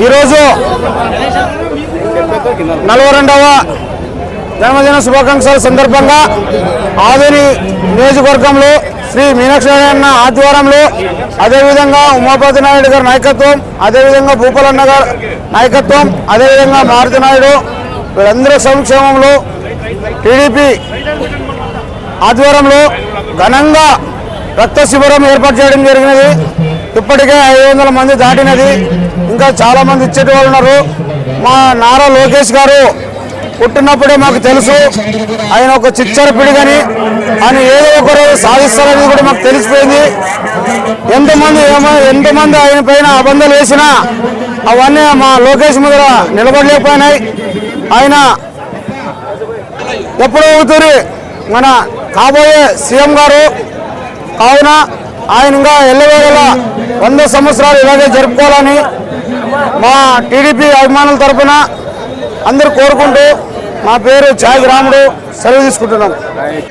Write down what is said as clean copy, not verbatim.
ఈరోజు 42వ జన్మదిన శుభాకాంక్షల సందర్భంగా ఆదోని నియోజకవర్గంలో శ్రీ మీనాక్షి అన్న ఆధ్వర్యంలో, అదేవిధంగా ఉమాపతి నాయుడు గారి నాయకత్వం, అదేవిధంగా భూపాలన్న గారి నాయకత్వం, అదేవిధంగా మారుతి నాయుడు వీళ్ళందరూ సంక్షేమంలో టీడీపీ ఆధ్వర్యంలో ఘనంగా రక్త శిబిరం ఏర్పాటు చేయడం జరిగినది. ఇప్పటికే 500 మంది దాటినది. ఇంకా చాలా మంది ఇచ్చేటి వాళ్ళు ఉన్నారు. మా నారా లోకేష్ గారు పుట్టినప్పుడే మాకు తెలుసు ఆయన ఒక చిచ్చర పిడిగని, ఆయన ఏదో ఒక రోజు సాధిస్తారని కూడా మాకు తెలిసిపోయింది. ఎంతమంది ఆయన పైన అబంధాలు వేసినా అవన్నీ మా లోకేష్ ముందర నిలబడలేకపోయినాయి. ఆయన ఎప్పుడో అవుతుంది మన కాబోయే సీఎం గారు. కావున ఆయన ఇంకా ఎల్లవేళలా 100 సంవత్సరాలు ఇలాగే జరుపుకోవాలని మా టీడీపీ అభిమానుల తరఫున అందరూ కోరుకుంటూ, మా పేరు ఛాయ్ రాముడు, సెలవు తీసుకుంటున్నాం.